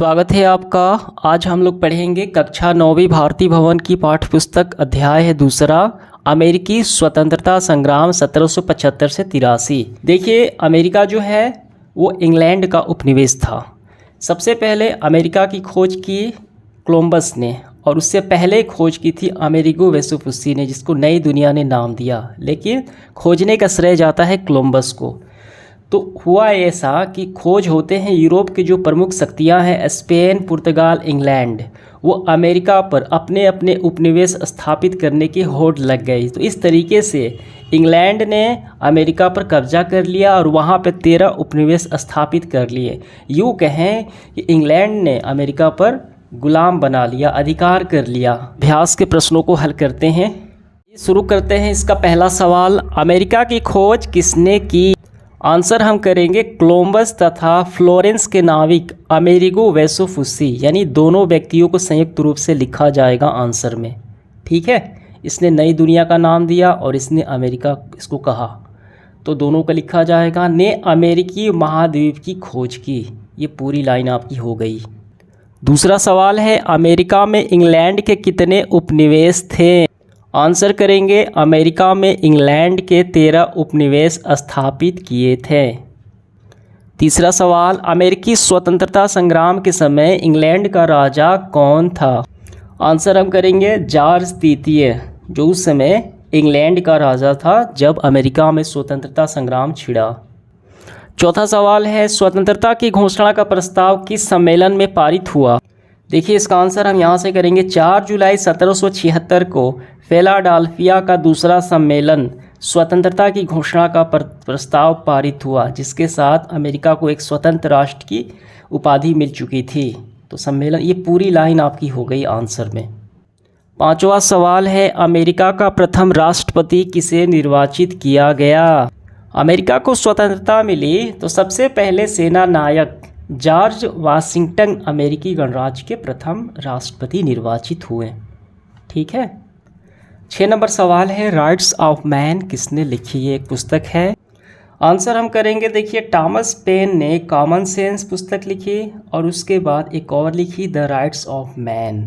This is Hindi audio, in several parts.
स्वागत है आपका। आज हम लोग पढ़ेंगे कक्षा 9वीं भारतीय भवन की पाठ्यपुस्तक। अध्याय है दूसरा, अमेरिकी स्वतंत्रता संग्राम 1775 से 83। देखिए, अमेरिका जो है वो इंग्लैंड का उपनिवेश था। सबसे पहले अमेरिका की खोज की कोलंबस ने, और उससे पहले खोज की थी अमेरिगो वेसुपुसी ने, जिसको नई दुनिया ने नाम दिया। लेकिन खोजने का श्रेय जाता है कोलंबस को। तो हुआ ऐसा कि खोज होते हैं यूरोप की जो प्रमुख शक्तियां हैं स्पेन, पुर्तगाल, इंग्लैंड, वो अमेरिका पर अपने अपने उपनिवेश स्थापित करने की होड़ लग गई। तो इस तरीके से इंग्लैंड ने अमेरिका पर कब्जा कर लिया और वहाँ पे 13 उपनिवेश स्थापित कर लिए। यूँ कहें कि इंग्लैंड ने अमेरिका पर गुलाम बना लिया, अधिकार कर लिया। अभ्यास के प्रश्नों को हल करते हैं। शुरू करते हैं। इसका पहला सवाल, अमेरिका की खोज किसने की? आंसर हम करेंगे कोलंबस तथा फ्लोरेंस के नाविक अमेरिगो वेसुपुसी, यानी दोनों व्यक्तियों को संयुक्त रूप से लिखा जाएगा आंसर में। ठीक है, इसने नई दुनिया का नाम दिया और इसने अमेरिका इसको कहा, तो दोनों का लिखा जाएगा। ने अमेरिकी महाद्वीप की खोज की, ये पूरी लाइन आपकी हो गई। दूसरा सवाल है, अमेरिका में इंग्लैंड के कितने उपनिवेश थे? आंसर करेंगे, अमेरिका में इंग्लैंड के 13 उपनिवेश स्थापित किए थे। तीसरा सवाल, अमेरिकी स्वतंत्रता संग्राम के समय इंग्लैंड का राजा कौन था? आंसर हम करेंगे जॉर्ज तृतीय, जो उस समय इंग्लैंड का राजा था जब अमेरिका में स्वतंत्रता संग्राम छिड़ा। चौथा सवाल है, स्वतंत्रता की घोषणा का प्रस्ताव किस सम्मेलन में पारित हुआ? देखिए, इसका आंसर हम यहाँ से करेंगे 4 जुलाई 1776 को फिलाडेल्फिया का दूसरा सम्मेलन स्वतंत्रता की घोषणा का प्रस्ताव पारित हुआ, जिसके साथ अमेरिका को एक स्वतंत्र राष्ट्र की उपाधि मिल चुकी थी। तो सम्मेलन, ये पूरी लाइन आपकी हो गई आंसर में। पांचवा सवाल है, अमेरिका का प्रथम राष्ट्रपति किसे निर्वाचित किया गया? अमेरिका को स्वतंत्रता मिली तो सबसे पहले सेना नायक जॉर्ज वाशिंगटन अमेरिकी गणराज्य के प्रथम राष्ट्रपति निर्वाचित हुए। ठीक है। 6 नंबर सवाल है, राइट्स ऑफ मैन किसने लिखी? ये एक पुस्तक है। आंसर हम करेंगे, देखिए, टॉमस पेन ने कॉमन सेंस पुस्तक लिखी और उसके बाद एक और लिखी, द राइट्स ऑफ मैन।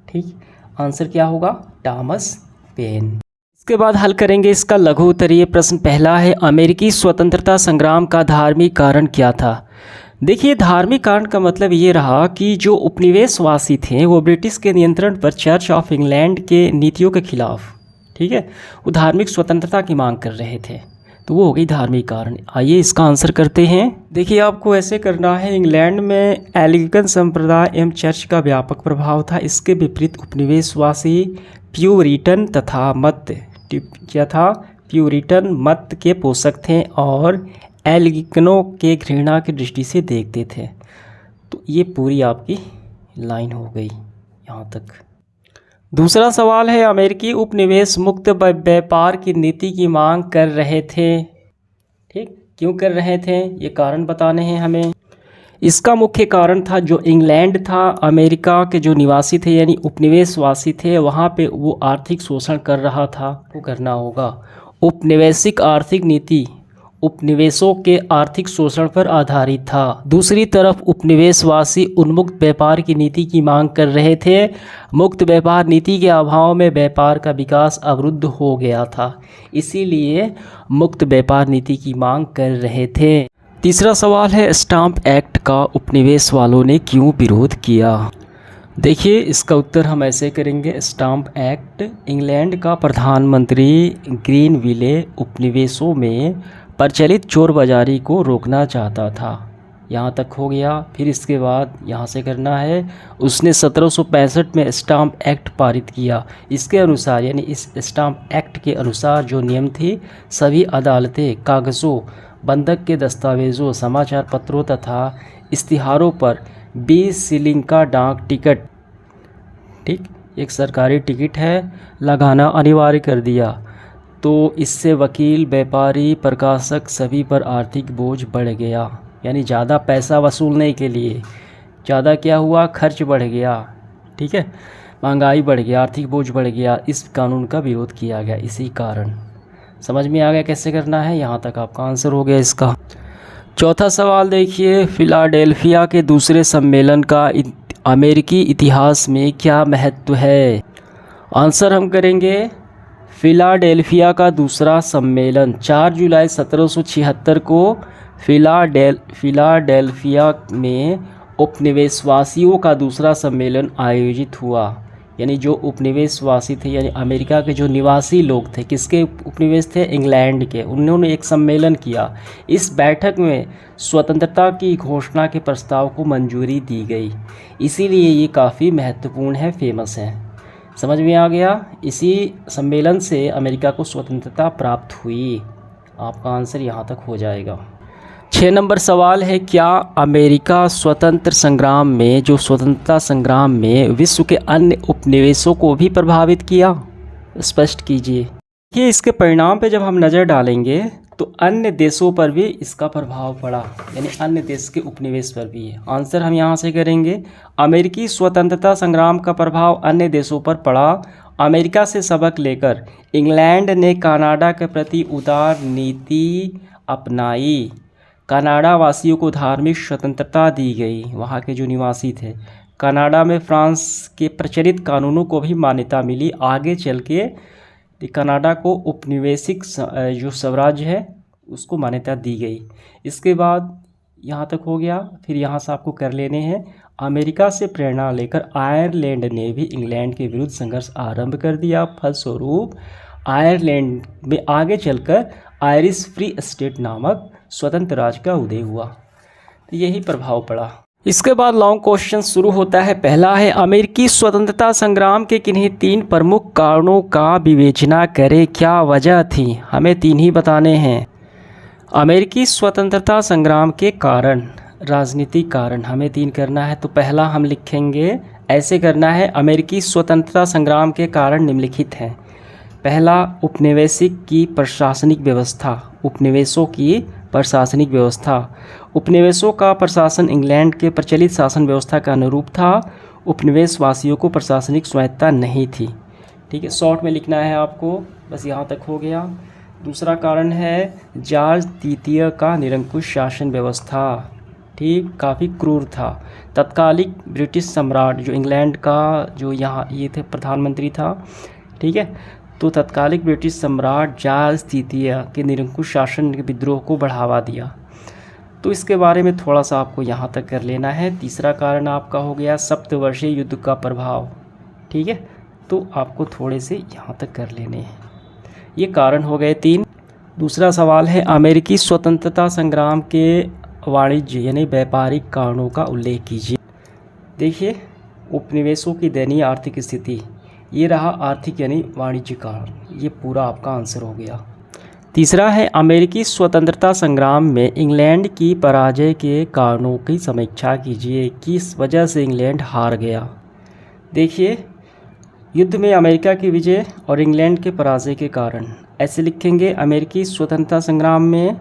ठीक, आंसर क्या होगा? Thomas Paine. इसके बाद हल करेंगे इसका लघु उत्तरीय प्रश्न। पहला है, अमेरिकी स्वतंत्रता संग्राम का धार्मिक कारण क्या था? देखिए, धार्मिक कारण का मतलब ये रहा कि जो उपनिवेशवासी थे वो ब्रिटिश के नियंत्रण पर चर्च ऑफ इंग्लैंड के नीतियों के खिलाफ, ठीक है, वो धार्मिक स्वतंत्रता की मांग कर रहे थे, तो वो हो गई धार्मिक कारण। आइए इसका आंसर करते हैं। देखिए, आपको ऐसे करना है, इंग्लैंड में एंग्लिकन संप्रदाय एवं चर्च का व्यापक प्रभाव था। इसके विपरीत उपनिवेशवासी प्यूरिटन तथा प्यूरिटन मत के पोषक थे और एंग्लिकनों के घृणा की दृष्टि से देखते थे। तो ये पूरी आपकी लाइन हो गई यहाँ तक। दूसरा सवाल है, अमेरिकी उपनिवेश मुक्त व्यापार की नीति की मांग कर रहे थे। ठीक, क्यों कर रहे थे, ये कारण बताने हैं हमें। इसका मुख्य कारण था, जो इंग्लैंड था, अमेरिका के जो निवासी थे यानी उपनिवेशवासी थे, वहाँ पे वो आर्थिक शोषण कर रहा था, वो करना होगा। उपनिवेशिक आर्थिक नीति उपनिवेशों के आर्थिक शोषण पर आधारित था। दूसरी तरफ उपनिवेशवासी उन्मुक्त व्यापार की नीति की मांग कर रहे थे। मुक्त व्यापार नीति के अभाव में व्यापार का विकास अवरुद्ध हो गया था, इसीलिए मुक्त व्यापार नीति की मांग कर रहे थे। तीसरा सवाल है, स्टाम्प एक्ट का उपनिवेश वालों ने क्यों विरोध किया? देखिए, इसका उत्तर हम ऐसे करेंगे, स्टाम्प एक्ट इंग्लैंड का प्रधानमंत्री ग्रीनविले उपनिवेशों में प्रचलित चोर बाजारी को रोकना चाहता था। यहाँ तक हो गया। फिर इसके बाद यहाँ से करना है, उसने 1765 में स्टाम्प एक्ट पारित किया। इसके अनुसार, यानी इस स्टाम्प एक्ट के अनुसार जो नियम थे, सभी अदालतें कागज़ों, बंधक के दस्तावेज़ों, समाचार पत्रों तथा इश्तिहारों पर 20 शिलिंग का डाक टिकट, ठीक, एक सरकारी टिकट है, लगाना अनिवार्य कर दिया। तो इससे वकील, व्यापारी, प्रकाशक सभी पर आर्थिक बोझ बढ़ गया, यानी ज़्यादा पैसा वसूलने के लिए ज़्यादा क्या हुआ, खर्च बढ़ गया। ठीक है, महंगाई बढ़ गया, आर्थिक बोझ बढ़ गया। इस कानून का विरोध किया गया इसी कारण। समझ में आ गया कैसे करना है? यहाँ तक आपका आंसर हो गया इसका। चौथा सवाल देखिए, फिलाडेल्फिया के दूसरे सम्मेलन का अमेरिकी इतिहास में क्या महत्व है? आंसर हम करेंगे फिलाडेल्फिया का दूसरा सम्मेलन 4 जुलाई 1776 को फिलाडेल्फिया में उपनिवेशवासियों का दूसरा सम्मेलन आयोजित हुआ। यानी जो उपनिवेशवासी थे, यानी अमेरिका के जो निवासी लोग थे, किसके उपनिवेश थे? इंग्लैंड के। उन्होंने एक सम्मेलन किया। इस बैठक में स्वतंत्रता की घोषणा के प्रस्ताव को मंजूरी दी गई, इसीलिए ये काफ़ी महत्वपूर्ण है, फेमस है। समझ में आ गया? इसी सम्मेलन से अमेरिका को स्वतंत्रता प्राप्त हुई। आपका आंसर यहाँ तक हो जाएगा। 6 नंबर सवाल है, क्या अमेरिका स्वतंत्रता संग्राम में विश्व के अन्य उपनिवेशों को भी प्रभावित किया? स्पष्ट कीजिए। ये इसके परिणाम पे जब हम नज़र डालेंगे तो अन्य देशों पर भी इसका प्रभाव पड़ा, यानी अन्य देश के उपनिवेश पर भी है। आंसर हम यहाँ से करेंगे, अमेरिकी स्वतंत्रता संग्राम का प्रभाव अन्य देशों पर पड़ा। अमेरिका से सबक लेकर इंग्लैंड ने कनाडा के प्रति उदार नीति अपनाई। कनाडा वासियों को धार्मिक स्वतंत्रता दी गई। वहाँ के जो निवासी थे, कनाडा में फ्रांस के प्रचलित कानूनों को भी मान्यता मिली। आगे चल के कनाडा को उपनिवेशिक जो स्वराज्य है उसको मान्यता दी गई। इसके बाद यहाँ तक हो गया। फिर यहाँ से आपको कर लेने हैं, अमेरिका से प्रेरणा लेकर आयरलैंड ने भी इंग्लैंड के विरुद्ध संघर्ष आरंभ कर दिया। फलस्वरूप आयरलैंड में आगे चलकर आयरिश फ्री स्टेट नामक स्वतंत्र राज्य का उदय हुआ। तो यही प्रभाव पड़ा। इसके बाद लॉन्ग क्वेश्चन शुरू होता है। पहला है, अमेरिकी स्वतंत्रता संग्राम के किन्हीं 3 प्रमुख कारणों का विवेचना करें, क्या वजह थी? हमें 3 ही बताने हैं। अमेरिकी स्वतंत्रता संग्राम के कारण, राजनीतिक कारण हमें 3 करना है। तो पहला हम लिखेंगे, ऐसे करना है, अमेरिकी स्वतंत्रता संग्राम के कारण निम्नलिखित हैं। पहला, उपनिवेशिक की प्रशासनिक व्यवस्था, उपनिवेशों की प्रशासनिक व्यवस्था। उपनिवेशों का प्रशासन इंग्लैंड के प्रचलित शासन व्यवस्था का अनुरूप था। उपनिवेशवासियों को प्रशासनिक स्वायत्तता नहीं थी। ठीक है, शॉर्ट में लिखना है आपको, बस यहाँ तक हो गया। दूसरा कारण है जॉर्ज तृतीय का निरंकुश शासन व्यवस्था। ठीक, काफ़ी क्रूर था। तत्कालिक ब्रिटिश सम्राट जो इंग्लैंड का जो यहाँ ये थे प्रधानमंत्री था, ठीक है, तो तत्कालिक ब्रिटिश सम्राट जॉर्ज तृतीय के निरंकुश शासन के विद्रोह को बढ़ावा दिया। तो इसके बारे में थोड़ा सा आपको यहाँ तक कर लेना है। तीसरा कारण आपका हो गया सप्तवर्षीय युद्ध का प्रभाव। ठीक है, तो आपको थोड़े से यहाँ तक कर लेने हैं। ये कारण हो गए 3। दूसरा सवाल है, अमेरिकी स्वतंत्रता संग्राम के वाणिज्य यानी व्यापारिक कारणों का उल्लेख कीजिए। देखिए, उपनिवेशों की दयनीय आर्थिक स्थिति, ये रहा आर्थिक यानी वाणिज्य कारण। ये पूरा आपका आंसर हो गया। तीसरा है, अमेरिकी स्वतंत्रता संग्राम में इंग्लैंड की पराजय के कारणों की समीक्षा कीजिए। किस वजह से इंग्लैंड हार गया? देखिए, युद्ध में अमेरिका की विजय और इंग्लैंड के पराजय के कारण। ऐसे लिखेंगे, अमेरिकी स्वतंत्रता संग्राम में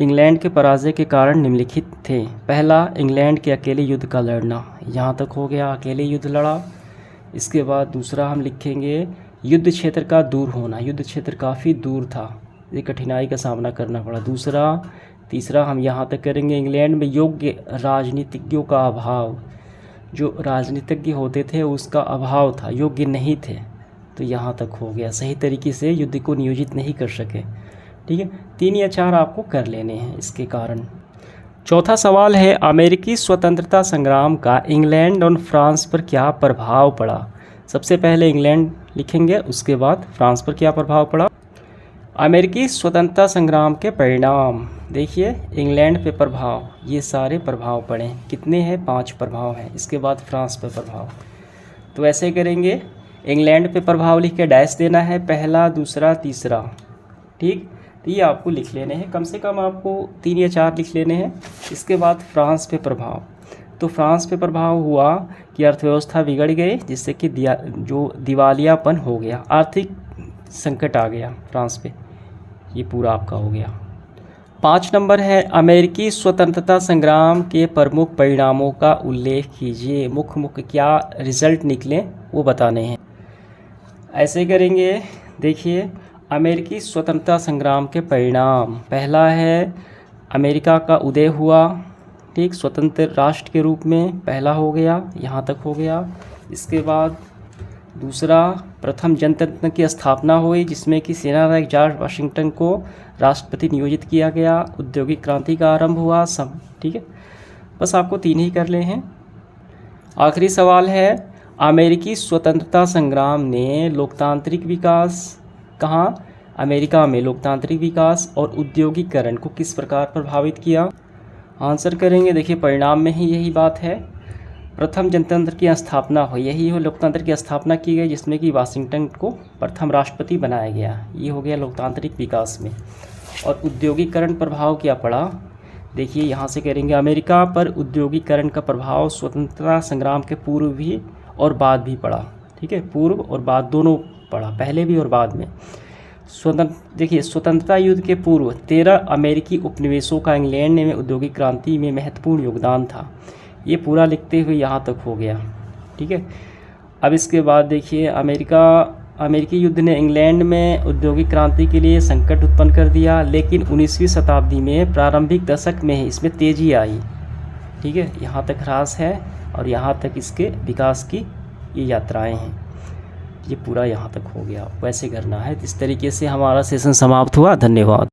इंग्लैंड के पराजय के कारण निम्नलिखित थे। पहला, इंग्लैंड के अकेले युद्ध का लड़ना। यहाँ तक हो गया, अकेले युद्ध लड़ा। इसके बाद दूसरा हम लिखेंगे, युद्ध क्षेत्र का दूर होना। युद्ध क्षेत्र काफ़ी दूर था, ये कठिनाई का सामना करना पड़ा। तीसरा हम यहाँ तक करेंगे, इंग्लैंड में योग्य राजनीतिज्ञों का अभाव। जो राजनीतिज्ञ होते थे उसका अभाव था, योग्य नहीं थे। तो यहाँ तक हो गया, सही तरीके से युद्ध को नियोजित नहीं कर सके। ठीक है, 3 या 4 आपको कर लेने हैं इसके कारण। चौथा सवाल है, अमेरिकी स्वतंत्रता संग्राम का इंग्लैंड और फ्रांस पर क्या प्रभाव पड़ा? सबसे पहले इंग्लैंड लिखेंगे, उसके बाद फ्रांस पर क्या प्रभाव पड़ा। अमेरिकी स्वतंत्रता संग्राम के परिणाम। देखिए, इंग्लैंड पे प्रभाव, ये सारे प्रभाव पड़े। कितने हैं? 5 प्रभाव हैं। इसके बाद फ्रांस पे प्रभाव। तो ऐसे करेंगे, इंग्लैंड पे प्रभाव लिख के डैश देना है, पहला, दूसरा, तीसरा। ठीक, तो ये आपको लिख लेने हैं, कम से कम आपको 3 या 4 लिख लेने हैं। इसके बाद फ्रांस पे प्रभाव। तो फ्रांस पे प्रभाव हुआ कि अर्थव्यवस्था बिगड़ गई, जिससे कि जो दिवालियापन हो गया, आर्थिक संकट आ गया फ्रांस पे। ये पूरा आपका हो गया। 5 नंबर है, अमेरिकी स्वतंत्रता संग्राम के प्रमुख परिणामों का उल्लेख कीजिए। मुख्य क्या रिजल्ट निकले वो बताने हैं। ऐसे करेंगे, देखिए, अमेरिकी स्वतंत्रता संग्राम के परिणाम। पहला है अमेरिका का उदय हुआ, ठीक, स्वतंत्र राष्ट्र के रूप में पहला हो गया, यहाँ तक हो गया। इसके बाद दूसरा, प्रथम जनतंत्र की स्थापना हुई जिसमें कि सेनानायक जॉर्ज वाशिंगटन को राष्ट्रपति नियोजित किया गया। औद्योगिक क्रांति का आरंभ हुआ, सब ठीक है। बस आपको 3 ही कर ले हैं। आखिरी सवाल है, अमेरिकी स्वतंत्रता संग्राम ने लोकतांत्रिक विकास, कहाँ, अमेरिका में लोकतांत्रिक विकास और उद्योगीकरण को किस प्रकार प्रभावित किया। आंसर करेंगे, देखिए परिणाम में ही यही बात है। प्रथम जनतंत्र की स्थापना हुई, यही हो लोकतंत्र की स्थापना की गई जिसमें कि वाशिंगटन को प्रथम राष्ट्रपति बनाया गया। ये हो गया लोकतांत्रिक विकास में। और उद्योगीकरण प्रभाव क्या पड़ा, देखिए यहाँ से करेंगे, अमेरिका पर उद्योगीकरण का प्रभाव स्वतंत्रता संग्राम के पूर्व भी और बाद भी पड़ा, ठीक है, पूर्व और बाद दोनों पड़ा, पहले भी और बाद में। देखिए स्वतंत्रता युद्ध के पूर्व 13 अमेरिकी उपनिवेशों का इंग्लैंड में औद्योगिक क्रांति में महत्वपूर्ण योगदान था। ये पूरा लिखते हुए यहाँ तक हो गया, ठीक है। अब इसके बाद देखिए, अमेरिकी युद्ध ने इंग्लैंड में औद्योगिक क्रांति के लिए संकट उत्पन्न कर दिया, लेकिन 19वीं शताब्दी में प्रारंभिक दशक में ही इसमें तेज़ी आई, ठीक है। यहाँ तक ह्रास है और यहाँ तक इसके विकास की ये यात्राएं हैं। ये पूरा यहाँ तक हो गया, वैसे करना है। इस तरीके से हमारा सेशन समाप्त हुआ। धन्यवाद।